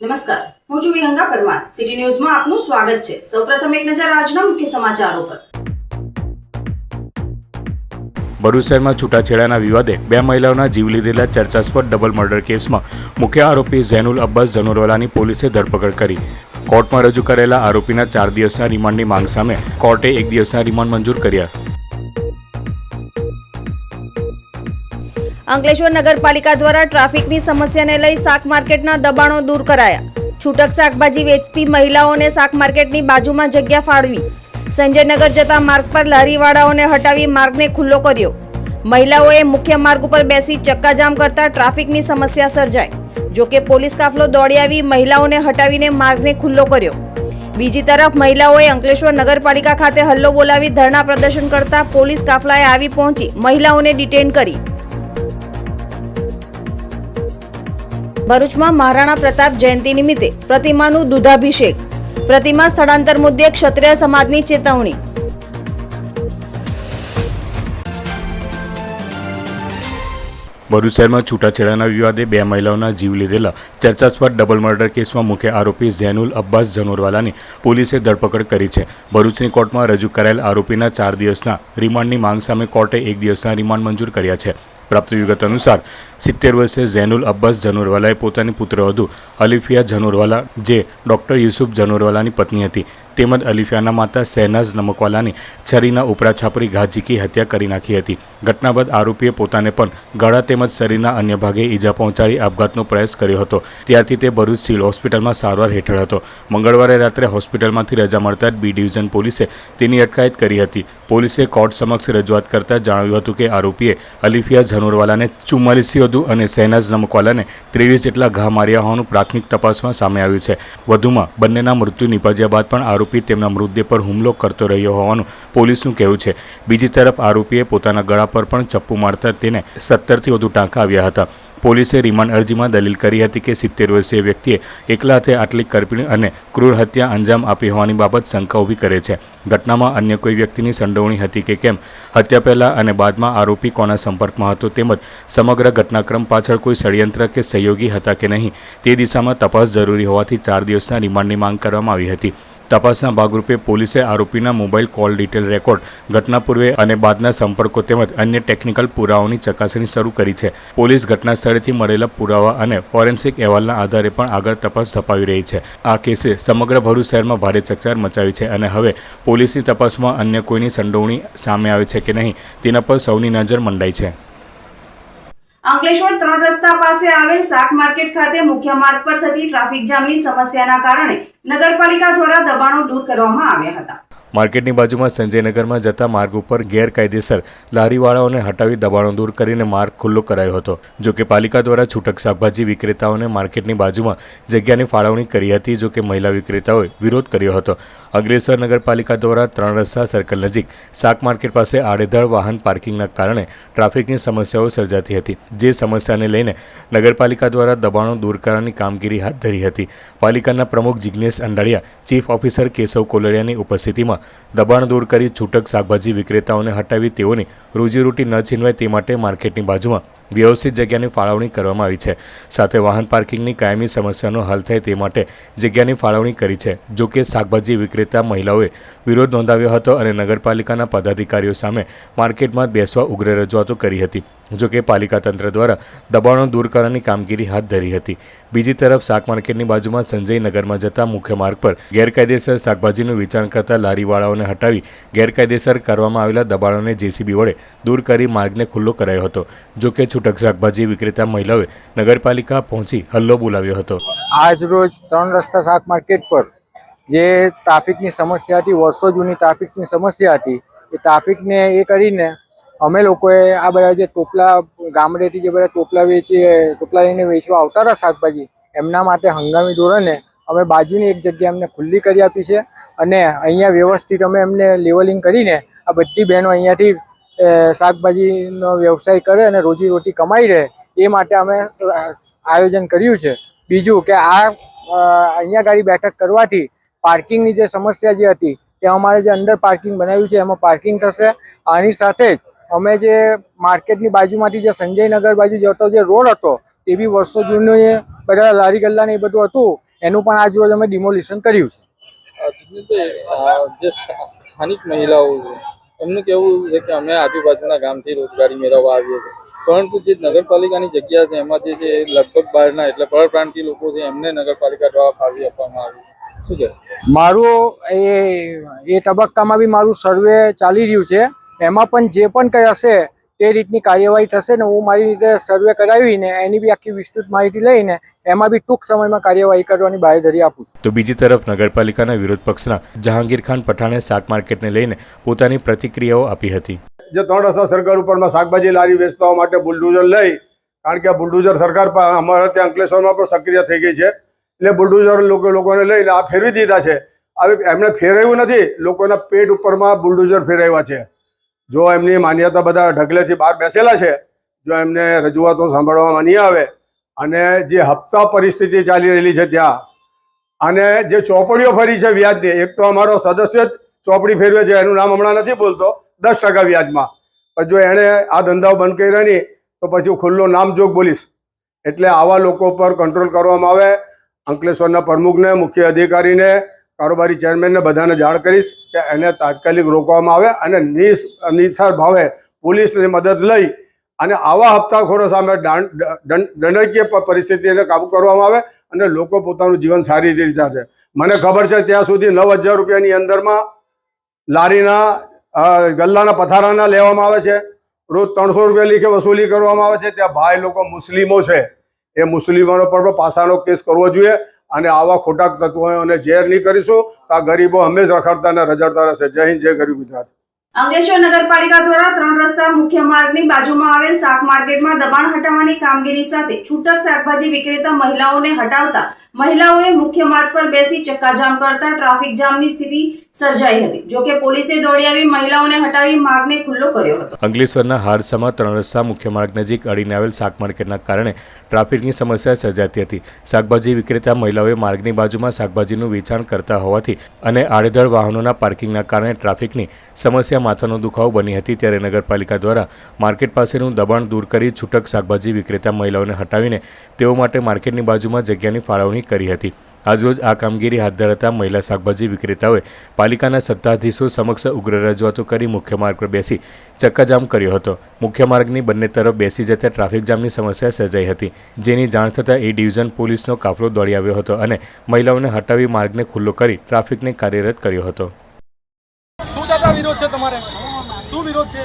નમસ્કાર, હું છું વિહંગા પરમાર. સિટી ન્યૂઝમાં આપનું સ્વાગત છે. સૌપ્રથમ એક નજર આજના મુખ્ય સમાચારો પર. ભરૂચ શહેરમાં છૂટાછેડાના વિવાદે બે મહિલાઓના જીવ લીધેલા ચર્ચાસ્પદ ડબલ મર્ડર કેસમાં મુખ્ય આરોપી ઝૈનુલ અબ્બાસ જનોરવાલાની પોલીસે ધરપકડ કરી. કોર્ટમાં રજૂ કરેલા આરોપીના 4 દિવસના રિમાન્ડની માંગ સામે કોર્ટે 1 દિવસના રિમાન્ડ મંજૂર કર્યા. અંકલેશ્વર નગરપાલિકા દ્વારા ટ્રાફિકની સમસ્યાને લઈ શાક માર્કેટના દબાણો દૂર કરાયા. છૂટક શાકભાજી વેચતી મહિલાઓને શાક માર્કેટની બાજુમાં જગ્યા ફાળવી. સંજયનગર જતા માર્ગ પર લારીવાળાઓને હટાવી માર્ગને ખુલ્લો કર્યો. મહિલાઓએ મુખ્ય માર્ગ ઉપર બેસી ચક્કાજામ કરતા ટ્રાફિકની સમસ્યા સર્જાઈ. જોકે પોલીસ કાફલો દોડી આવી મહિલાઓને હટાવીને માર્ગને ખુલ્લો કર્યો. બીજી તરફ મહિલાઓએ અંકલેશ્વર નગરપાલિકા ખાતે હલ્લો બોલાવી ધરણા પ્રદર્શન કરતા પોલીસ કાફલાએ આવી પહોંચી મહિલાઓને ડિટેન કરી. ભરૂચમાં મહારાણા પ્રતાપ જયંતિ નિમિત્તે પ્રતિમાનું દૂધાભિષેક. પ્રતિમા સ્થળાંતર મુદ્દે ક્ષત્રિય સમાજની ચેતવણી. ભરૂચ શહેરમાં છૂટાછેડાના વિવાદે બે મહિલાઓના જીવ લીધેલા ચર્ચાસ્પદ ડબલ મર્ડર કેસમાં મુખ્ય આરોપી ઝૈનુલ અબ્બાસ જનોરવાલાની પોલીસે ધરપકડ કરી છે. ભરૂચની કોર્ટમાં રજૂ કરાયેલ આરોપીના 4 દિવસના રિમાન્ડની માંગ સામે કોર્ટે 1 દિવસના રિમાન્ડ મંજૂર કર્યા છે. પ્રાપ્ત વિગત અનુસાર 70 વર્ષીય ઝૈનુલ અબ્બાસ જનોરવાલાએ પોતાની પુત્રવધુ અલીફિયા જનોરવાલા, જે ડોક્ટર યુસુફ જનોરવાલાની પત્ની હતી, તેમજ અલીફિયાના માતા શહેનાઝ નમકવાલાની છરીના ઉપરા છાપરી ઘા ઝીકી હત્યા કરી નાખી હતી. ઘટના બાદ આરોપીએ પોતાને પણ ગળા તેમજ શરીરના અન્ય ભાગે ઈજા પહોંચાડી આપઘાતનો પ્રયાસ કર્યો હતો. ત્યારથી તે ભરૂચ સિવિલ હોસ્પિટલમાં સારવાર હેઠળ હતો. મંગળવારે રાત્રે હોસ્પિટલમાંથી રજા મળતા જ બી ડિવિઝન પોલીસે તેની અટકાયત કરી હતી. પોલીસે કોર્ટ સમક્ષ રજૂઆત કરતા જણાવ્યું હતું કે આરોપીએ અલીફિયા જનોરવાલાને 44થી વધુ અને શહેનાઝ નમકવાલાને 23 જેટલા ઘા માર્યા હોવાનું પ્રાથમિક તપાસમાં સામે આવ્યું છે. વધુમાં બંનેના મૃત્યુ નિપજ્યા બાદ પણ આરોપી તેમના મૃતદેહ પર હુમલો કરતો રહ્યો હોવાનું પોલીસનું કહેવું છે. બીજી તરફ આરોપીએ પોતાના ગળા પર પણ ચપ્પુ મારતા તેને 17થી વધુ ટાંકા આવ્યા હતા. પોલીસે રિમાન્ડ અરજીમાં દલીલ કરી હતી કે 70 વર્ષીય વ્યક્તિએ એકલા હાથે આટલી કરપીણ અને ક્રૂર હત્યા અંજામ આપી હોવાની બાબત શંકા ઊભી કરે છે. ઘટનામાં અન્ય કોઈ વ્યક્તિની સંડોવણી હતી કે કેમ, હત્યા પહેલા અને બાદમાં આરોપી કોના સંપર્કમાં હતો, તેમજ સમગ્ર ઘટનાક્રમ પાછળ કોઈ ષડયંત્ર કે સહયોગી હતા કે નહીં, તે દિશામાં તપાસ જરૂરી હોવાથી 4 દિવસના રિમાન્ડની માંગ કરવામાં આવી હતી. તપાસના ભાગરૂપે પોલીસે આરોપીના મોબાઈલ કોલ ડિટેલ રેકોર્ડ, ઘટના પૂર્વે અને બાદના સંપર્કો તેમજ અન્ય ટેકનિકલ પુરાવાઓની ચકાસણી શરૂ કરી છે. પોલીસ ઘટના સ્થળેથી મળેલા પુરાવા અને ફોરેન્સિક અહેવાલના આધારે પણ આગળ તપાસ ધપાવી રહી છે. આ કેસે સમગ્ર ભરૂચ શહેરમાં ભારે ચકચાર મચાવી છે અને હવે પોલીસની તપાસમાં અન્ય કોઈની સંડોવણી સામે આવે છે કે નહીં, તેના પર સૌની નજર મંડાઈ છે. અંકલેશ્વર 3 રસ્તા પાસે આવેલ શાક માર્કેટ ખાતે મુખ્ય માર્ગ પર થતી ટ્રાફિક જામની સમસ્યાના કારણે નગરપાલિકા દ્વારા દબાણો દૂર કરવામાં આવ્યા હતા. માર્કેટની બાજુમાં સંજયનગરમાં જતા માર્ગ ઉપર ગેરકાયદેસર લારીવાળાઓને હટાવી દબાણો દૂર કરીને માર્ગ ખુલ્લો કરાયો હતો. જોકે પાલિકા દ્વારા છૂટક શાકભાજી વિક્રેતાઓને માર્કેટની બાજુમાં જગ્યાની ફાળવણી કરી હતી. જોકે મહિલા વિક્રેતાઓએ વિરોધ કર્યો હતો. અંકલેશ્વર નગરપાલિકા દ્વારા 3 રસ્તા સર્કલ નજીક શાક માર્કેટ પાસે આડેધડ વાહન પાર્કિંગના કારણે ટ્રાફિકની સમસ્યાઓ સર્જાતી હતી. જે સમસ્યાને લઈને નગરપાલિકા દ્વારા દબાણો દૂર કરવાની કામગીરી હાથ ધરી હતી. પાલિકાના પ્રમુખ જિગ્નેશ અંડાળિયા, ચીફ ઓફિસર કેશવ કોલડિયાની ઉપસ્થિતિમાં દબાણ દૂર કરી છૂટક શાકભાજી વિક્રેતાઓને હટાવી તેઓની રોજીરોટી ન છીનવાય તે માટે માર્કેટની બાજુમાં વ્યવસ્થિત જગ્યાની ફાળવણી કરવામાં આવી છે. સાથે વાહન પાર્કિંગની કાયમી સમસ્યાનો હલ થાય તે માટે જગ્યાની ફાળવણી કરી છે. જોકે શાકભાજી વિક્રેતા મહિલાઓએ વિરોધ નોંધાવ્યો હતો અને નગરપાલિકાના પદાધિકારીઓ સામે માર્કેટમાં બેસવા ઉગ્ર રજૂઆતો કરી હતી. જોકે પાલિકા તંત્ર દ્વારા દબાણો દૂર કરવાની કામગીરી હાથ ધરી હતી. બીજી તરફ શાક માર્કેટની બાજુમાં સંજયનગરમાં જતા મુખ્ય માર્ગ પર ગેરકાયદેસર શાકભાજીનું વેચાણ કરતા લારીવાળાઓને હટાવી ગેરકાયદેસર કરવામાં આવેલા દબાણોને જેસીબી વડે દૂર કરી માર્ગને ખુલ્લો કરાયો હતો. જોકે છૂટક શાકભાજી વિક્રેતા મહિલાઓએ નગરપાલિકા પહોંચી હલ્લો બોલાવ્યો હતો. આજ રોજ 3 રસ્તા શાક માર્કેટ પર જે ટ્રાફિકની સમસ્યા હતી, વર્ષો જૂની ટ્રાફિકની સમસ્યા હતી, એ ટ્રાફિકને એ કરીને અમે લોકોએ આ બધા જે ટોપલા ગામડેથી જે બધા ટોપલા લઈને વેચવા આવતા હતા શાકભાજી, એમના માટે હંગામી ધોરણે અમે બાજુની એક જગ્યા એમને ખુલ્લી કરી આપી છે અને અહીંયા વ્યવસ્થિત અમે એમને લેવલિંગ કરીને આ બધી બહેનો અહીંયાથી શાકભાજીનો વ્યવસાય કરે અને રોજીરોટી કમાઈ રહે એ માટે અમે આયોજન કર્યું છે. બીજું કે અહીંયા ગાડી બેઠક કરવાથી પાર્કિંગની જે સમસ્યા જે હતી તે અમારે જે અંદર પાર્કિંગ બનાવ્યું છે એમાં પાર્કિંગ થશે. આની સાથે જ અમે જે માર્કેટની બાજુમાંથી જે સંજયનગર બાજુ જતો જે રોડ હતો તે બી વર્ષો જૂનો બધા લારી ગલ્લા ને એ બધું હતું એનું પણ આજરોજ અમે ડિમોલિશન કર્યું છે. જિગ્નેશભાઈ, જે સ્થાનિક મહિલાઓ છે એમનું કહેવું છે કે અમે આજુબાજુના ગામથી રોજગારી મેળવવા આવીએ છીએ, પરંતુ જે નગરપાલિકાની જગ્યા છે એમાં જે છે લગભગ બહારના એટલે પરપ્રાંતિય લોકો છે એમને નગરપાલિકા દ્વારા ફાળવી આપવામાં આવી. શું કહે? મારું એ તબક્કામાં બી મારું સર્વે ચાલી રહ્યું છે. એમાં પણ જે પણ કંઈ હશે તે રીતની કાર્યવાહી થશે ને હું મારી રીતે સર્વે કરાવીને એની બી આખી વિસ્તૃત માહિતી લઈને એમાં બી ટૂંક સમયમાં કાર્યવાહી કરવાની બાંયધરી આપું છું. તો બીજી તરફ નગરપાલિકાના વિરોધ પક્ષના જહાંગીર ખાન પઠાણે શાક માર્કેટને લઈને પોતાની પ્રતિક્રિયાઓ આપી હતી. જે 3 રસ્તા સર્કલ ઉપરમાં શાકભાજી લારી વેચવા માટે બુલડોઝર લઈ, કારણ કે બુલડોઝર સરકાર અમારા ત્યાં અંકલેશ્વરમાં પણ સક્રિય થઈ ગઈ છે, એટલે બુલડોઝર લોકોને લઈને આ ફેરવી દીધા છે. હવે એમણે ફેરવ્યું નથી, લોકોના પેટ ઉપરમાં બુલડોઝર ફેરવ્યા છે. જો એમની માન્યતા બધા ઢગલેથી બહાર બેસેલા છે, જો એમને રજૂઆતો સાંભળવામાં નહીં આવે અને જે હપ્તા પરિસ્થિતિ ચાલી રહેલી છે ત્યાં, અને જે ચોપડીઓ ફરી છે વ્યાજની, એક તો અમારો સદસ્ય જ ચોપડી ફેરવે છે, એનું નામ હમણાં નથી બોલતો, 10% વ્યાજમાં. પણ જો એણે આ ધંધાઓ બંધ કર્યા નહીં તો પછી હું ખુલ્લો નામજોગ બોલીશ. એટલે આવા લોકો પર કંટ્રોલ કરવામાં આવે. અંકલેશ્વરના પ્રમુખને, મુખ્ય અધિકારીને, કારોબારી ચેરમેનને બધાને જાણ કરીશ કે એને તાત્કાલિક રોકવામાં આવે અને નિસાર ભાવે પોલીસની મદદ લઈ અને આવા હપ્તાખોરો સામે દંડકીય પરિસ્થિતિને કાબૂ કરવામાં આવે અને લોકો પોતાનું જીવન સારી રીતે ચાલશે. મને ખબર છે ત્યાં સુધી 9,000 રૂપિયાની અંદરમાં લારીના ગલ્લાના પથારાના લેવામાં આવે છે. રોજ 300 રૂપિયા લીખે વસૂલી કરવામાં આવે છે. ત્યાં ભાઈ લોકો મુસ્લિમો છે, એ મુસ્લિમોનો પર પાસાનો કેસ કરવો જોઈએ અને આવા ખોટા તત્વોને ઝેર નહીં કરીશું તો આ ગરીબો હંમેશા રખડતા અને રજડતા રહેશે. જય હિન્દ, જય ગરીબ ગુજરાત. અંકલેશ્વર નગરપાલિકા દ્વારા 3 રસ્તા મુખ્ય માર્ગની બાજુમાં આવેલ શાક માર્કેટમાં દબાણ હટાવવાની કામગીરી સાથે છૂટક શાકભાજી વિક્રેતા મહિલાઓને હટાવતા મહિલાઓએ મુખ્ય માર્ગ પર બેસી ચક્કાજામ કરતા ટ્રાફિક જામની સ્થિતિ સર્જાઈ હતી. જોકે પોલીસે દોડી આવી મહિલાઓને હટાવી માર્ગને ખુલ્લો કર્યો હતો. અંકલેશ્વરના હારસામાં 3 રસ્તા મુખ્ય માર્ગ નજીક અડીને આવેલ શાક માર્કેટના કારણે ટ્રાફિકની સમસ્યા સર્જાતી હતી. શાકભાજી વિક્રેતા મહિલાઓએ માર્ગની બાજુમાં શાકભાજીનું વેચાણ કરતા હોવાથી અને આડેધડ વાહનોના પાર્કિંગના કારણે ટ્રાફિકની સમસ્યા માથાનો દુખાવો બની હતી. ત્યારે નગરપાલિકા દ્વારા માર્કેટ પાસેનું દબાણ દૂર કરી છૂટક શાકભાજી વિક્રેતા મહિલાઓને હટાવીને તેઓ માટે માર્કેટની બાજુમાં જગ્યાની ફાળવણી કરી હતી. આજરોજ આ કામગીરી હાથ ધરાતા મહિલા શાકભાજી વિક્રેતાઓએ પાલિકાના સત્તાધીશો સમક્ષ ઉગ્ર રજૂઆતો કરી મુખ્ય માર્ગ પર બેસી ચક્કાજામ કર્યો હતો. મુખ્ય માર્ગની બંને તરફ બેસી જતા ટ્રાફિક જામની સમસ્યા સર્જાઈ હતી, જેની જાણ થતાં એ ડિવિઝન પોલીસનો કાફલો દોડી આવ્યો હતો અને મહિલાઓને હટાવી માર્ગને ખુલ્લો કરી ટ્રાફિકને કાર્યરત કર્યો હતો. શું દાદા વિરોધ છે તમારે? શું વિરોધ છે?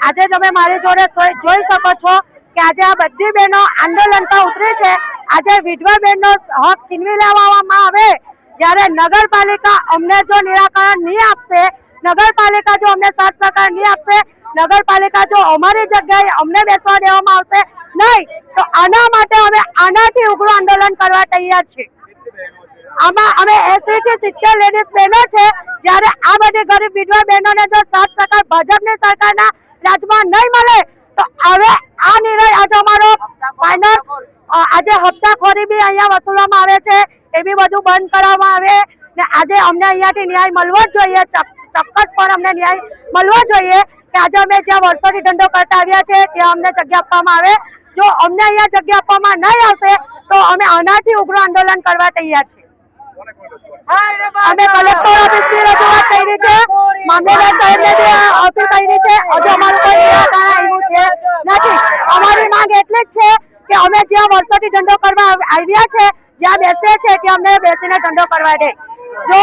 આજે તમે મારી જોડે જોઈ શકો છો કે આજે આ બધી બહેનો આંદોલન પર ઉતરી છે. આજે વિધવા બહેનનો હક છીનવી લેવામાં આવે, જ્યારે નગરપાલિકા અમને જો નિરાકરણ નહીં આપશે, નગરપાલિકા જો અમને સાથ સહકાર નહીં આપશે, નગરપાલિકા જો અમારી જગ્યાએ અમને બેસવા દેવામાં આવશે નહીં, તો આના માટે અમે આનાથી ઉગ્ર આંદોલન કરવા તૈયાર છીએ. આમાં અમે 80 થી 70 લેડીઝ બહેનો છે. જ્યારે આ બધી ગરીબ વિધવા બહેનોને જો સાથ સહકાર ભાજપની સરકારના રાજમાં નહીં મળે તો હવે આ નિર્ણય આજે અમારો ફાઇનલ. આજે હપ્તાખોરી બી અહીંયા વસૂલવામાં આવે છે, એ બી બધું બંધ કરવામાં આવે ને આજે અમને અહીંયાથી ન્યાય મળવો જ જોઈએ. ચોક્કસ પણ અમને ન્યાય મળવો જોઈએ કે આજે અમે જ્યાં વર્ષોથી ધંધો કરતા આવ્યા છે ત્યાં અમને જગ્યા આપવામાં આવે. જો અમને અહીંયા જગ્યા આપવામાં નહીં આવશે તો અમે આનાથી ઉગ્ર આંદોલન કરવા તૈયાર છીએ. અમે કલેક્ટર ઓફિસની રજૂઆત કરી છે, મામલેદાર સાહેબને ઓફિસ કરી છે, હજુ અમારું કોઈ નિરાકરણ આવ્યું છે નથી. અમારી માંગ એટલી જ છે કે અમે જ્યાં વર્ષોથી ધંધો કરવા આવ્યા છે, જ્યાં બેસીએ છે ત્યાં અમને બેસીને ધંધો કરવા દે. જો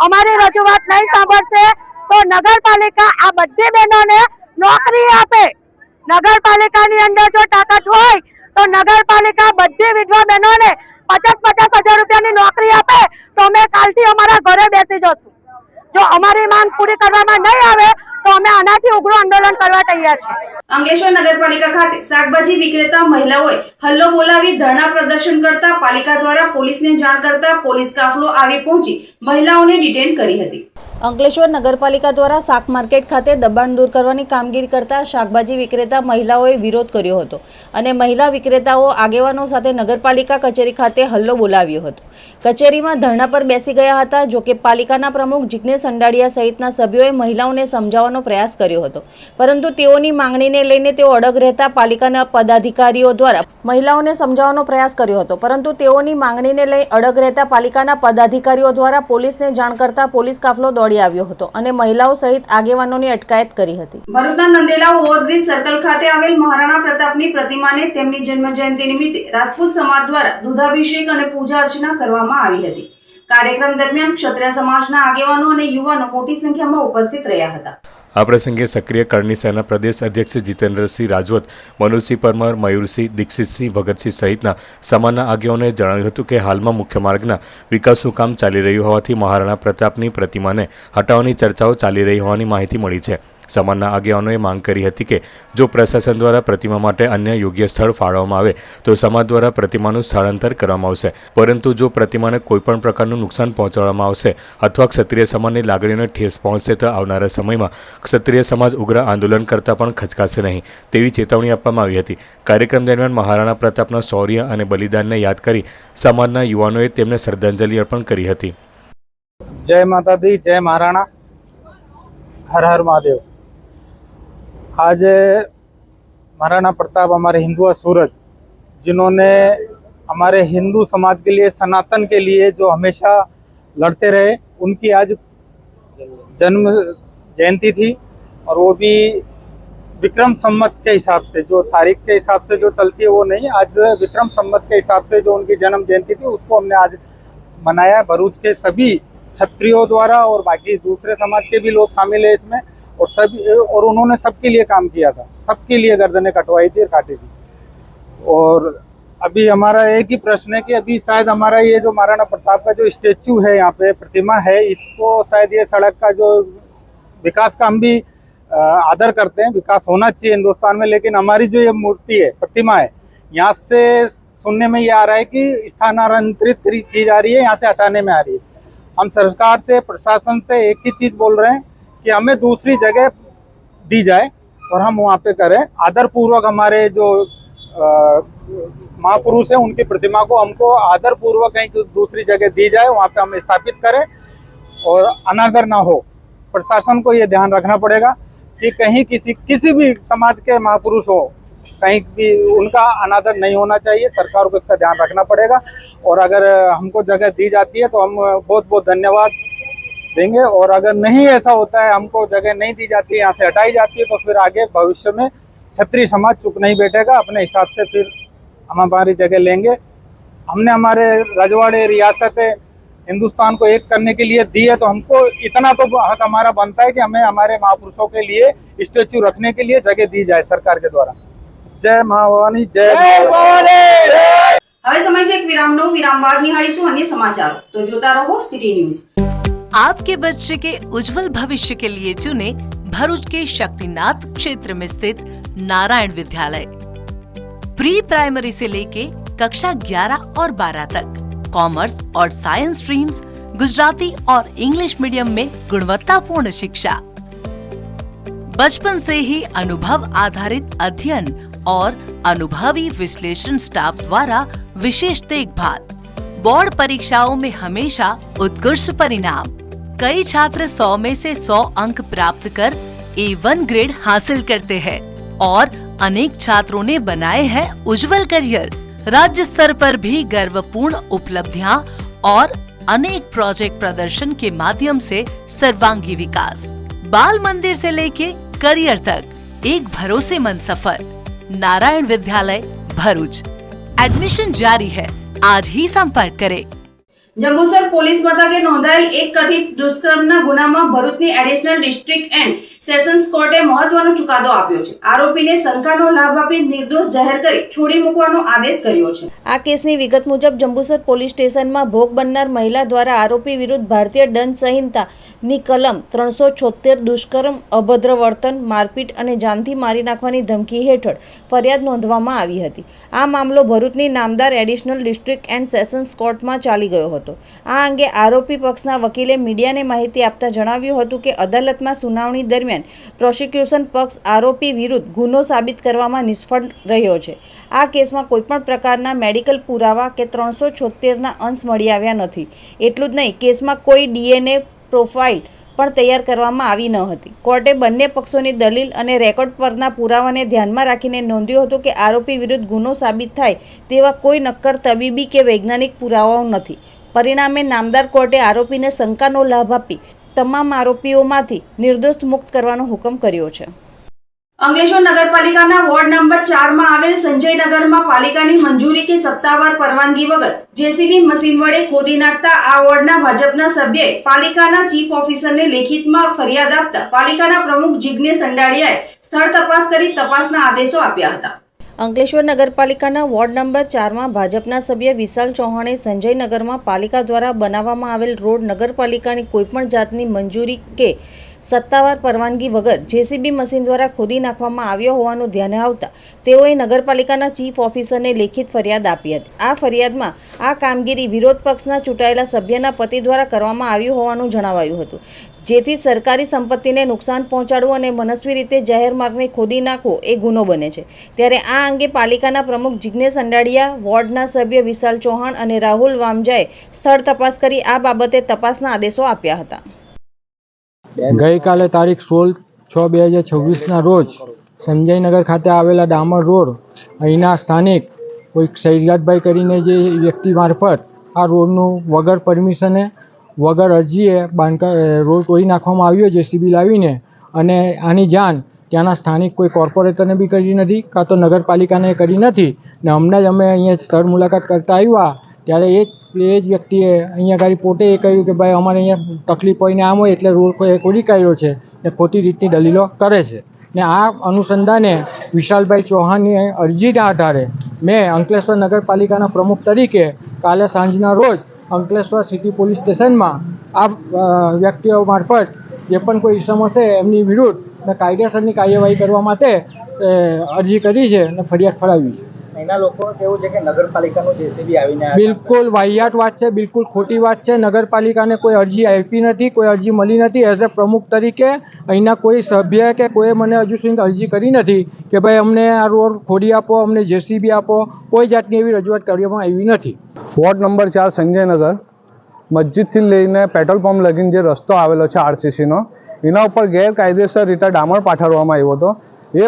અમારી રજૂઆત નહીં સાંભળશે તો નગરપાલિકા આ બધી બહેનોને નોકરી અંદર જો તાકાત હોય તો નગરપાલિકા બધી વિધવા બહેનોને 50,000 રૂપિયાની નોકરી આપે તો અમે કાલથી અમારા ઘરે બેસી જશું. જો અમારી માંગ પૂરી કરવામાં નહીં આવે તો અમે આનાથી ઉગ્ર આંદોલન કરવા તૈયાર છીએ. અંકલેશ્વર નગરપાલિકા ખાતે શાકભાજી વિક્રેતા મહિલાઓએ હલ્લો બોલાવી ધરણા પ્રદર્શન કરતા પાલિકા દ્વારા પોલીસને જાણ કરતા પોલીસ કાફલો આવી પહોંચી મહિલાઓને ડિટેન કરી હતી. અંકલેશ્વર નગરપાલિકા દ્વારા શાક માર્કેટ ખાતે દબાણ દૂર કરવાની કામગીરી કરતા શાકભાજી વિક્રેતા મહિલાઓએ વિરોધ કર્યો હતો અને મહિલા વિક્રેતાઓ આગેવાનો સાથે નગરપાલિકા કચેરી ખાતે હલ્લો બોલાવ્યો હતો. કચેરીમાં ધરણા પર બેસી ગયા હતા. જોકે પાલિકાના પ્રમુખ જિગ્નેશ અંડાડિયા સહિતના સભ્યોએ મહિલાઓને સમજાવવાનો પ્રયાસ કર્યો હતો, પરંતુ તેઓની માંગણીને લઈને તેઓ અડગ રહેતા પાલિકાના પદાધિકારીઓ દ્વારા મહિલાઓને સમજાવવાનો પ્રયાસ કર્યો હતો, પરંતુ તેઓની માંગણીને લઈ અડગ રહેતા પાલિકાના પદાધિકારીઓ દ્વારા પોલીસને જાણ કરતા પોલીસ કાફલો દોડી આવ્યો હતો અને મહિલાઓ સહિત આગેવાનોની અટકાયત કરી હતી. ભરૂચના નંદેલા ઓવરબ્રિજ સર્કલ ખાતે આવેલ મહારાણા પ્રતાપની પ્રતિમાને તેમની જન્મજયંતિ નિમિત્તે રાજપૂત સમાજ દ્વારા દૂધાભિષેક અને પૂજા અર્ચના કરવામાં આવી હતી. કાર્યક્રમ દરમિયાન ક્ષત્રિય સમાજના આગેવાનો અને યુવાનો મોટી સંખ્યામાં ઉપસ્થિત રહ્યા હતા. આ પ્રસંગે સક્રિય કરણી સેના પ્રદેશ અધ્યક્ષ જીતેન્દ્રસિંહ રાજવત, મનોજસિંહ પરમાર, મયુરસિંહ, દીક્ષિતસિંહ, ભગતસિંહ સહિતના સમાજના આગેવાનોએ જણાવ્યું હતું કે હાલમાં મુખ્ય માર્ગના વિકાસનું કામ ચાલી રહ્યું હોવાથી મહારાણા પ્રતાપની પ્રતિમાને હટાવવાની ચર્ચાઓ ચાલી રહી હોવાની માહિતી મળી છે. સમાજના આગેવાનોએ માંગ કરી હતી કે જો પ્રશાસન દ્વારા પ્રતિમા માટે અન્ય યોગ્ય સ્થળ ફાળવવામાં આવે તો સમાજ દ્વારા પ્રતિમાનું સ્થળાંતર કરવામાં આવશે, પરંતુ જો પ્રતિમાને કોઈપણ પ્રકારનું નુકસાન પહોંચાડવામાં આવશે અથવા ક્ષત્રિય સમાજની લાગણીઓને ઠેસ પહોંચશે તો આવનારા સમયમાં ક્ષત્રિય સમાજ ઉગ્ર આંદોલન કરતાં પણ ખચકાશે નહીં તેવી ચેતવણી આપવામાં આવી હતી. કાર્યક્રમ દરમિયાન મહારાણા પ્રતાપના શૌર્ય અને બલિદાનને યાદ કરી સમાજના યુવાનોએ તેમને શ્રદ્ધાંજલિ અર્પણ કરી હતી. जय माता दी, जय महाराणा, हर हर महादेव। आज महाराणा प्रताप हमारे हिंदुआ सूरज, जिन्होंने हमारे हिंदू समाज के लिए, सनातन के लिए जो हमेशा लड़ते रहे, उनकी आज जन्म जयंती थी और वो भी विक्रम संवत के हिसाब से, जो तारीख के हिसाब से जो चलती है वो नहीं, आज विक्रम संवत के हिसाब से जो उनकी जन्म जयंती थी उसको हमने आज मनाया। भरूच के सभी क्षत्रियों द्वारा और बाकी दूसरे समाज के भी लोग शामिल है इसमें, और सभी, और उन्होंने सबके लिए काम किया था, सबके लिए गर्दनें कटवाई थी और काटी थी। और अभी हमारा एक ही प्रश्न है कि अभी शायद हमारा ये जो महाराणा प्रताप का जो स्टेचू है, यहाँ पे प्रतिमा है, इसको शायद ये सड़क का जो विकास का हम भी आदर करते हैं, विकास होना चाहिए हिंदुस्तान में, लेकिन हमारी जो ये मूर्ति है, प्रतिमा है, यहाँ से सुनने में ये आ रहा है कि स्थानांतरित की जा रही है, यहाँ से हटाने में आ रही है। हम सरकार से, प्रशासन से एक ही चीज़ बोल रहे हैं कि हमें दूसरी जगह दी जाए और हम वहाँ पे करें। आदरपूर्वक हमारे जो महापुरुष हैं उनकी प्रतिमा को हमको आदरपूर्वक कहीं दूसरी जगह दी जाए, वहाँ पे हम स्थापित करें और अनादर ना हो। प्रशासन को ये ध्यान रखना पड़ेगा कि कहीं किसी भी समाज के महापुरुष हो, कहीं भी उनका अनादर नहीं होना चाहिए। सरकार को इसका ध्यान रखना पड़ेगा और अगर हमको जगह दी जाती है तो हम बहुत बहुत धन्यवाद देंगे, और अगर नहीं ऐसा होता है, हमको जगह नहीं दी जाती है, यहाँ से हटाई जाती है, तो फिर आगे भविष्य में क्षत्रिय समाज चुप नहीं बैठेगा, अपने हिसाब से फिर हम हमारी जगह लेंगे। हमने हमारे रजवाड़े, रियासतें हिंदुस्तान को एक करने के लिए दी है, तो हमको इतना तो हक हमारा बनता है कि हमें हमारे महापुरुषों के लिए स्टेचू रखने के लिए जगह दी जाए सरकार के द्वारा। जय महाभवानी, जय महाभवानी। હવે સમય છે એક વિરામનો. વિરામ બાદ નિહાળીશું અન્ય સમાચારો. તો જોતા રહો સિટી ન્યૂઝ. आपके बच्चे के उज्जवल भविष्य के लिए चुने भरूच के शक्तिनाथ क्षेत्र में स्थित नारायण विद्यालय। प्री प्राइमरी से लेके कक्षा 11 और 12 तक कॉमर्स और साइंस स्ट्रीम्स, गुजराती और इंग्लिश मीडियम में गुणवत्तापूर्ण शिक्षा, बचपन से ही अनुभव आधारित अध्ययन और अनुभवी विश्लेषण स्टाफ द्वारा विशेष देखभाल, बोर्ड परीक्षाओं में हमेशा उत्कृष्ट परिणाम। कई छात्र 100 में से 100 अंक प्राप्त कर A1 ग्रेड हासिल करते हैं और अनेक छात्रों ने बनाए हैं उज्जवल करियर। राज्य स्तर पर भी गर्वपूर्ण उपलब्धियां और अनेक प्रोजेक्ट प्रदर्शन के माध्यम से सर्वांगी विकास। बाल मंदिर से लेके करियर तक एक भरोसेमंद सफर। नारायण विद्यालय भरूच। एडमिशन जारी है, आज ही संपर्क करें। જંબુસર પોલીસ મથકે નોંધાયેલ એક કથિત દુષ્કર્મના ગુનામાં ભરૂચની એડિશનલ ડિસ્ટ્રિક્ટ એન્ડ સેશન્સ કોર્ટે મહત્વનો ચુકાદો આપ્યો છે. આરોપીને શંકાનો લાભ આપી નિર્દોષ જાહેર કરી છોડી મૂકવાનો આદેશ કર્યો છે. આ કેસની વિગત મુજબ જંબુસર પોલીસ સ્ટેશનમાં ભોગ બનનાર મહિલા દ્વારા આરોપી વિરુદ્ધ ભારતીય દંડ સંહિતાની કલમ 376 દુષ્કર્મ, અભદ્ર વર્તન, મારપીટ અને જાનથી મારી નાખવાની ધમકી હેઠળ ફરિયાદ નોંધવામાં આવી હતી. આ મામલો ભરૂચની નામદાર એડિશનલ ડિસ્ટ્રિક્ટ એન્ડ સેશન્સ કોર્ટમાં ચાલી ગયો હતો. આ અંગે આરોપી પક્ષના વકીલે મીડિયાને માહિતી આપતા જણાવ્યું હતું કે અદાલતમાં સુનાવણી દરમિયાન પ્રોસિક્યુશન પક્ષ આરોપી વિરુદ્ધ ગુનો સાબિત કરવામાં નિષ્ફળ રહ્યો છે. આ કેસમાં કોઈપણ પ્રકારના મેડિકલ પુરાવા કે 376ના અંશ મળી આવ્યા નથી. એટલું જ નહીં, કેસમાં કોઈ DNA પ્રોફાઇલ પણ તૈયાર કરવામાં આવી ન હતી. કોર્ટે બંને પક્ષોની દલીલ અને રેકોર્ડ પરના પુરાવાને ધ્યાનમાં રાખીને નોંધ્યું હતું કે આરોપી વિરુદ્ધ ગુનો સાબિત થાય તેવા કોઈ નક્કર તબીબી કે વૈજ્ઞાનિક પુરાવાઓ નથી. પરિણામે નામદાર કોર્ટે આરોપીને શંકાનો લાભ આપી તમામ આરોપીઓમાંથી નિર્દોષ મુક્ત કરવાનો હુકમ કર્યો છે. અંકલેશ્વર નગરપાલિકાના વોર્ડ નંબર 4માં આવેલ સંજયનગરમાં પાલિકાની મંજૂરી કે સત્તાવાર પરવાનગી વગર જેસીબી મશીન વડે ખોદી નાખતા આ વોર્ડના ભાજપના સભ્યએ પાલિકાના ચીફ ઓફિસરને લેખિતમાં ફરિયાદ આપતા પાલિકાના પ્રમુખ જિગ્નેશ અંડાડિયાએ સ્થળ તપાસ કરી તપાસના આદેશો આપ્યા હતા. અંકલેશ્વર નગરપાલિકાના વોર્ડ નંબર 4માં ભાજપના સભ્ય વિશાલ ચૌહાણે સંજયનગરમાં પાલિકા દ્વારા બનાવવામાં આવેલ રોડ નગરપાલિકાની કોઈપણ જાતની મંજૂરી કે સત્તાવાર પરવાનગી વગર જેસીબી મશીન દ્વારા ખોદી નાખવામાં આવ્યો હોવાનું ધ્યાને આવતા તેઓએ નગરપાલિકાના ચીફ ઓફિસરને લેખિત ફરિયાદ આપી હતી. આ ફરિયાદમાં આ કામગીરી વિરોધ પક્ષના ચૂંટાયેલા સભ્યના પતિ દ્વારા કરવામાં આવ્યું હોવાનું જણાવાયું હતું, જેથી સરકારી સંપત્તિને નુકસાન પહોંચાડવું અને મનસ્વી રીતે જાહેર માર્ગને ખોદી નાખવો એ ગુનો બને છે. ત્યારે આ અંગે પાલિકાના પ્રમુખ જિગ્નેશ અંડાડિયા, વોર્ડના સભ્ય વિશાલ ચૌહાણ અને રાહુલ વામજાએ સ્થળ તપાસ કરી આ બાબતે તપાસના આદેશો આપ્યા હતા. ગઈકાલે તારીખ 16/6/2026ના રોજ સંજયનગર ખાતે આવેલા ડામર રોડ અહીંના સ્થાનિક કોઈ શૈલાદભાઈ કરીને જે વ્યક્તિ મારફત આ રોડનું વગર પરમિશને વગર અરજીએ રોડ તોડી નાખવામાં આવ્યો જેસીબી લાવીને, અને આની જાણ ત્યાંના સ્થાનિક કોઈ કોર્પોરેટરને બી કરી નથી, કાં તો નગરપાલિકાને કરી નથી. ને હમણાં જ અમે અહીંયા સ્થળ મુલાકાત કરતા આવ્યા ત્યારે એ જ વ્યક્તિએ અહીંયા ગાડી પોતે એ કહ્યું કે ભાઈ અમારે અહીંયા તકલીફ હોય ને આમ હોય એટલે રોડ ખોદી કાઢ્યો છે ને ખોટી રીતની દલીલો કરે છે. ને આ અનુસંધાને વિશાલભાઈ ચૌહાણની અરજીના આધારે મેં અંકલેશ્વર નગરપાલિકાના પ્રમુખ તરીકે કાલે સાંજના રોજ અંકલેશ્વર સિટી પોલીસ સ્ટેશનમાં આ વ્યક્તિઓ મારફત જે પણ કોઈ ઇસમો છે એમની વિરુદ્ધ કાયદેસરની કાર્યવાહી કરવા માટે અરજી કરી છે અને ફરિયાદ ફળાવી છે. એના લોકો કેવું છે કે નગરપાલિકાનું જેસીબી આવીને બિલકુલ વાહિયાત વાત છે, બિલકુલ ખોટી વાત છે. નગરપાલિકાને કોઈ અરજી આપી નથી, કોઈ અરજી મળી નથી. એઝ અ પ્રમુખ તરીકે અહીંના કોઈ સભ્ય કે કોઈ મને હજુ સુધી અરજી કરી નથી કે ભાઈ અમને આ રોડ ખોદી આપો, અમને જેસીબી આપો. કોઈ જાતની એવી રજૂઆત કરવામાં આવી નથી. વોર્ડ નંબર 4 સંજયનગર મસ્જિદથી લઈને પેટ્રોલ પંપ લગીને જે રસ્તો આવેલો છે આરસીસીનો, એના ઉપર ગેરકાયદેસર રીતે ડામર પાથરવામાં આવ્યો હતો. એ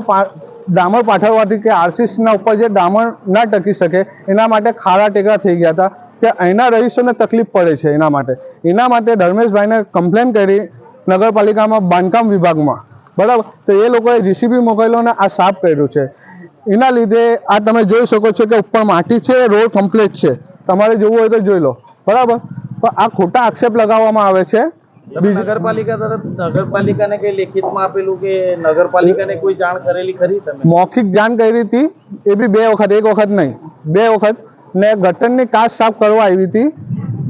ડામર પાથરવાથી કે આરસીસીના ઉપર જે ડામર ના ટકી શકે એના માટે ખાડા ટેકરા થઈ ગયા હતા કે અહીંના રહીશોને તકલીફ પડે છે. એના માટે ધર્મેશભાઈને કમ્પ્લેન કરી નગરપાલિકામાં બાંધકામ વિભાગમાં, બરાબર, તો એ લોકોએ જીસીબી મોકલ્યો અને આ સાફ કર્યું છે. એના લીધે આ તમે જોઈ શકો છો કે ઉપર માટી છે, રોડ કમ્પ્લીટ છે. તમારે જોવું હોય તો જોઈ લો, બરાબર. પણ આ ખોટા આક્ષેપ લગાવવામાં આવે છે. નગરપાલિકા તરફ નગરપાલિકાને કઈ લેખિતમાં આપેલું કે નગરપાલિકાને કોઈ જાણ કરેલી ખરી? તમે મૌખિક જાણ કરી હતી, એ બી 2 વખત, 1 વખત નહીં 2 વખત. ને ગટરની કાચ સાફ કરવા આવી હતી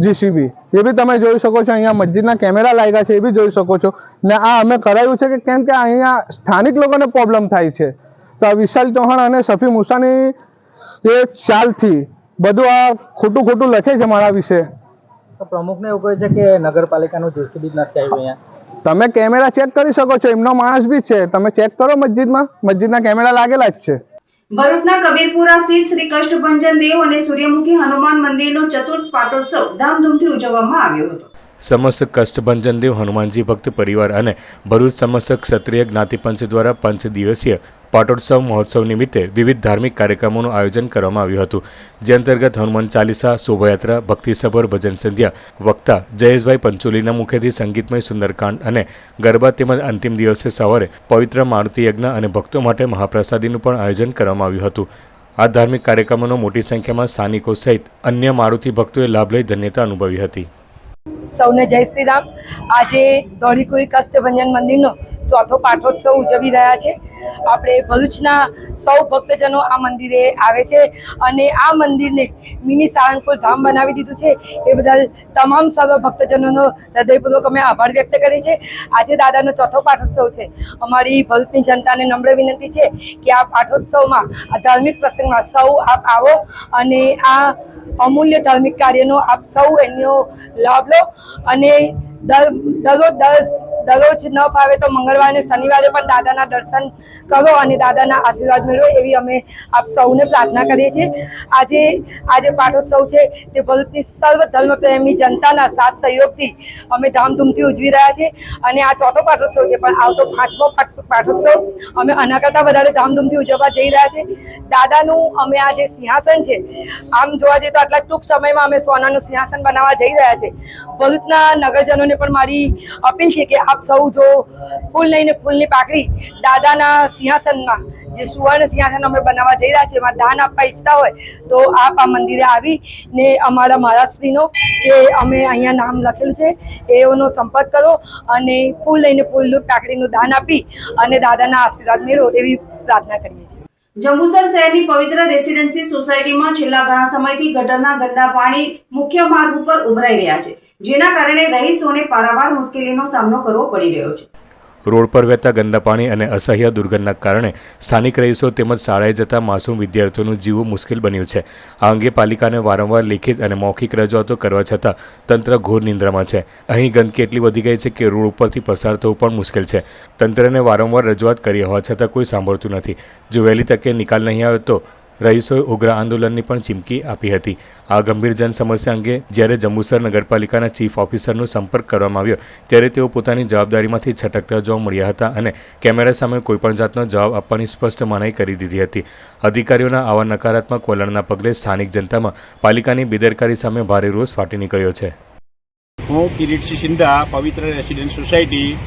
જીસીબી, એ બી તમે જોઈ શકો છો. અહીંયા મસ્જિદના કેમેરા લાગ્યા છે, એ બી જોઈ શકો છો. ને આ અમે કરાયું છે કે કેમ કે અહીંયા સ્થાનિક લોકોને પ્રોબ્લેમ થાય છે. તો આ વિશાલ ચૌહાણ અને સફી મુસાની એ ચાલથી બધું આ ખોટું લખે છે મારા વિશે. પ્રમુખને એવું કહે છે કે નગરપાલિકાનું જેસીબી નથી આવ્યું અહીંયા. તમે કેમેરા ચેક કરી શકો છો, એમનો માણસ બી છે, તમે ચેક કરો મસ્જિદના કેમેરા લાગેલા જ છે. ભરૂચના કબીરપુરા સ્થિત શ્રી કષ્ટભંજન દેવ અને સૂર્યમુખી હનુમાન મંદિરનો ચતુર્થ પાટોત્સવ ધામધૂમથી ઉજવવામાં આવ્યો હતો. સમસ્ત કષ્ટભંજન દેવ હનુમાનજી ભક્ત પરિવાર અને ભરૂચ સમસ્ત ક્ષત્રિય જ્ઞાતિપંચ દ્વારા 5 દિવસીય પાટોત્સવ મહોત્સવ નિમિત્તે વિવિધ ધાર્મિક કાર્યક્રમોનું આયોજન કરવામાં આવ્યું હતું. જે અંતર્ગત હનુમાન ચાલીસા, શોભાયાત્રા, ભક્તિસભર ભજન સંધ્યા, વક્તા જયેશભાઈ પંચોલીના મુખેથી સંગીતમય સુંદરકાંડ અને ગરબા તેમજ અંતિમ દિવસે સવારે પવિત્ર મારુતિ યજ્ઞ અને ભક્તો માટે મહાપ્રસાદીનું પણ આયોજન કરવામાં આવ્યું હતું. આ ધાર્મિક કાર્યક્રમોનો મોટી સંખ્યામાં સ્થાનિકો સહિત અન્ય મારુતિ ભક્તોએ લાભ લઈ ધન્યતા અનુભવી હતી. સૌને જય શ્રી રામ. આજે ધોળીકુઈ કષ્ટભંજન મંદિરનો ચોથો પાઠોત્સવ ઉજવી રહ્યા છે. આપણે ભરૂચના સૌ ભક્તજનો આ મંદિરે આવે છે અને આ મંદિરને મિની સાળંગપુર ધામ બનાવી દીધું છે. એ બદલ તમામ સર્વ ભક્તજનોનો હૃદયપૂર્વક અમે આભાર વ્યક્ત કરીએ છીએ. આજે દાદાનો ચોથો પાઠોત્સવ છે. અમારી ભરૂચની જનતાને નમ્ર વિનંતી છે કે આ પાઠોત્સવમાં, આ ધાર્મિક પ્રસંગમાં સૌ આપ આવો અને આ અમૂલ્ય ધાર્મિક કાર્યનો આપ સૌ એનો લાભ લો અને દરરોજ ન ફાવે તો મંગળવારે અને શનિવારે પણ દાદાના દર્શન કરો અને દાદાના આશીર્વાદ મેળવો એવી અમે આપ સૌને પ્રાર્થના કરીએ છીએ. આજે પાઠોત્સવ છે તે ભરૂચની સર્વ ધર્મપ્રેમી જનતાના સાથ સહયોગથી અમે ધામધૂમથી ઉજવી રહ્યા છીએ અને આ ચોથો પાઠોત્સવ છે, પણ આવતો 5મો પાઠોત્સવ અમે આના કરતાં વધારે ધામધૂમથી ઉજવવા જઈ રહ્યા છીએ. દાદાનું અમે આ જે સિંહાસન છે, આમ જોવા જઈએ તો આટલા ટૂંક સમયમાં અમે સોનાનું સિંહાસન બનાવવા જઈ રહ્યા છીએ. ભરૂચના નગરજનોને પણ મારી અપીલ છે કે આપ સૌ જો ફૂલ લઈને ફૂલની પાકડી દાદાના સિંહાસનમાં, જે સુવર્ણ સિંહાસન અમે બનાવવા જઈ રહ્યા છીએ, એમાં દાન આપવા ઈચ્છતા હોય તો આપ આ મંદિરે આવીને અમારા મહારાજશ્રીનો કે અમે અહીંયા નામ લખેલું છે એઓનો સંપર્ક કરો અને ફૂલ લઈને ફૂલની પાકડીનું દાન આપી અને દાદાના આશીર્વાદ મેળવો એવી પ્રાર્થના કરીએ છીએ. જંબુસર શહેરની પવિત્ર રેસિડેન્સી સોસાયટીમાં છેલ્લા ઘણા સમયથી ગટરના ગંદા પાણી મુખ્ય માર્ગ ઉપર ઉભરાઈ રહ્યા છે, જેના કારણે રહીશોને પારાવાર મુશ્કેલીનો સામનો કરવો પડી રહ્યો છે. રોડ પર વહેતા ગંદા પાણી અને અસહ્ય દુર્ગંધના કારણે સ્થાનિક રહીશો તેમજ શાળાએ જતા માસૂમ વિદ્યાર્થીઓનું જીવવું મુશ્કેલ બન્યું છે. આ અંગે પાલિકાને વારંવાર લેખિત અને મૌખિક રજૂઆતો કરવા છતાં તંત્ર ઘોર નિંદ્રામાં છે. અહીં ગંદકી એટલી વધી ગઈ છે કે રોડ ઉપરથી પસાર થવું પણ મુશ્કેલ છે. તંત્રને વારંવાર રજૂઆત કરી હોવા છતાં કોઈ સાંભળતું નથી. જો વહેલી તકે નિકાલ નહીં આવે તો રહીશોએ ઉગ્ર આંદોલનની પણ ચીમકી આપી હતી. આ ગંભીર જન સમસ્યા અંગે જ્યારે જંબુસર નગરપાલિકાના ચીફ ઓફિસરનો સંપર્ક કરવામાં આવ્યો ત્યારે તેઓ પોતાની જવાબદારીમાંથી છટકતા જોવા મળ્યા હતા અને કેમેરા સામે કોઈપણ જાતનો જવાબ આપવાની સ્પષ્ટ મનાઈ કરી દીધી હતી. અધિકારીઓના આવા નકારાત્મક વલણના પગલે સ્થાનિક જનતામાં પાલિકાની બેદરકારી સામે ભારે રોષ ફાટી નીકળ્યો છે. હું કિરીટસિંહ સિંધા, પવિત્ર રેસિડેન્ટ સોસાયટી.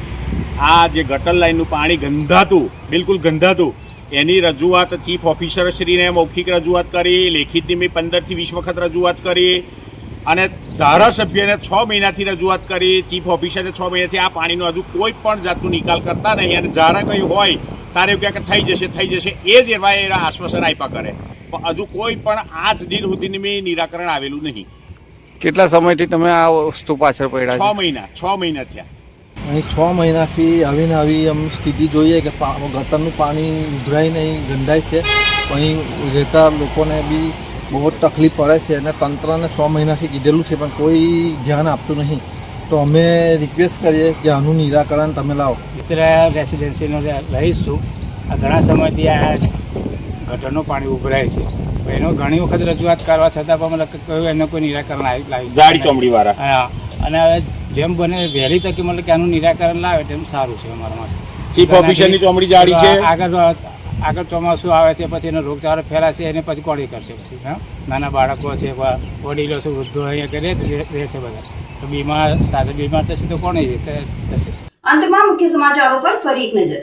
આ જે ગટર લાઇનનું પાણી ગંધાતું, બિલકુલ ગંધાતું, એની રજૂઆત ચીફ ઓફિસરશ્રીને મૌખિક રજૂઆત કરી, લેખિતની મેં 15 થી 20 વખત રજૂઆત કરી અને ધારાસભ્યને 6 મહિનાથી રજૂઆત કરી. ચીફ ઓફિસરને 6 મહિનાથી આ પાણીનો હજુ કોઈ પણ જાતનું નિકાલ કરતા નહીં અને જ્યારે કંઈ હોય ત્યારે કહે કે થઈ જશે એ જ એવા આશ્વાસન આપ્યા કરે, પણ હજુ કોઈ પણ આજ દિન સુધીની મેં નિરાકરણ આવેલું નહીં. કેટલા સમયથી તમે આ વસ્તુ પાછળ પડ્યા? 6 મહિના થયા. અહીં 6 મહિનાથી આવીને આવી અમ સ્થિતિ જોઈએ કે ગટરનું પાણી ઉભરાય નહીં, ગંધાય છે. અહીં રહેતા લોકોને બી બહુ જ તકલીફ પડે છે અને તંત્રને 6 મહિનાથી કીધેલું છે પણ કોઈ ધ્યાન આપતું નહીં. તો અમે રિક્વેસ્ટ કરીએ કે આનું નિરાકરણ તમે લાવો. રેસિડેન્સીનો રહીશ છું. આ ઘણા સમયથી આ ગટરનું પાણી ઉભરાય છે. એનો ઘણી વખત રજૂઆત કરવા છતાં પણ મને કહ્યું એનું કોઈ નિરાકરણ લાવી જાડી ચોમડીવાળા. હા, અને હવે જેમ બને વહેલી તકે મતલબ કે આનું નિરાકરણ લાવે તેમ સારું છે અમારા માટે. ચીફ ઓફિસરની ચોમડી જાડી છે. આગળ ચોમાસું આવે છે, પછી એનો રોગચાળો ફેલાશે, એને પછી કોણ કરશે? પછી હા, નાના બાળકો છે, વડીલો છે, વૃદ્ધો અહીંયા રહે છે બધા, તો બીમાર થશે તો કોણ થશે? અંતમાં મુખ્ય સમાચારો પર ફરી એક નજર.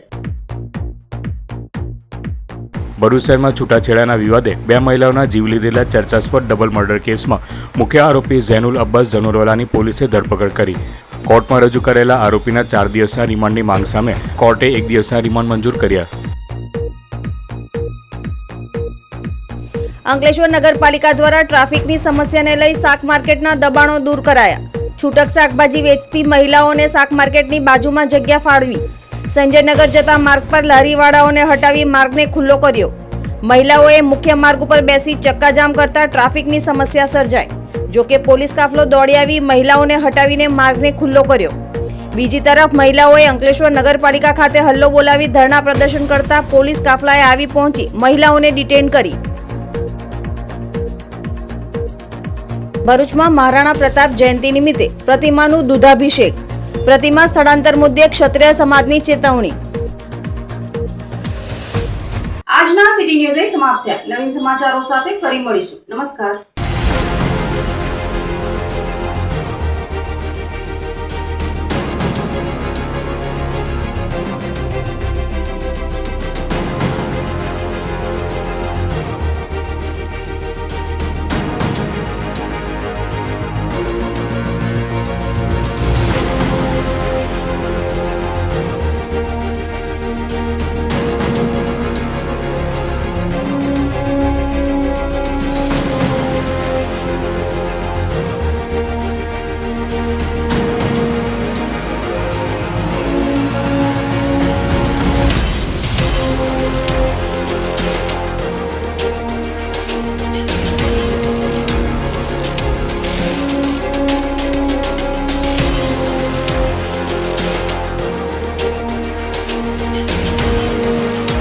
ભરૂચ શહેરમાં છૂટાછેડાના વિવાદે 2 મહિલાઓના જીવ લીધેલા ચર્ચાસ્પદ ડબલ મર્ડર કેસમાં મુખ્ય આરોપી ઝૈનુલ અબ્બાસ જનોરવાલાની પોલીસે ધરપકડ કરી. કોર્ટમાં રજૂ કરેલા આરોપીના 4 દિવસના રિમાન્ડની માંગ સામે કોર્ટે 1 દિવસના રિમાન્ડ મંજૂર કર્યા. અંકલેશ્વર નગરપાલિકા દ્વારા ટ્રાફિકની સમસ્યાને લઈ શાક માર્કેટના દબાણો દૂર કરાયા. છૂટક શાકભાજી વેચતી મહિલાઓને શાક માર્કેટની બાજુમાં જગ્યા ફાળવી. સંજયનગર જતા માર્ગ પર લારીવાળાઓને હટાવી માર્ગને ખુલ્લો કર્યો. મહિલાઓએ મુખ્ય માર્ગ ઉપર બેસી ચક્કાજામ કરતા ટ્રાફિકની સમસ્યા સર્જાઈ. જોકે પોલીસ કાફલો દોડી આવી મહિલાઓને હટાવીને માર્ગને ખુલ્લો કર્યો. બીજી તરફ મહિલાઓએ અંકલેશ્વર નગરપાલિકા ખાતે હલ્લો બોલાવી ધરણા પ્રદર્શન કરતા પોલીસ કાફલાએ આવી પહોંચી મહિલાઓને ડિટેન કરી. ભરૂચમાં મહારાણા પ્રતાપ જયંતિ નિમિત્તે પ્રતિમાનું દૂધાભિષેક. પ્રતિમા સ્થળાંતર મુદ્દે ક્ષત્રિય સમાજની ચેતવણી. આજના સિટી ન્યૂઝ સમાપ્ત થયા. નવીન સમાચારો સાથે ફરી મળીશું. નમસ્કાર.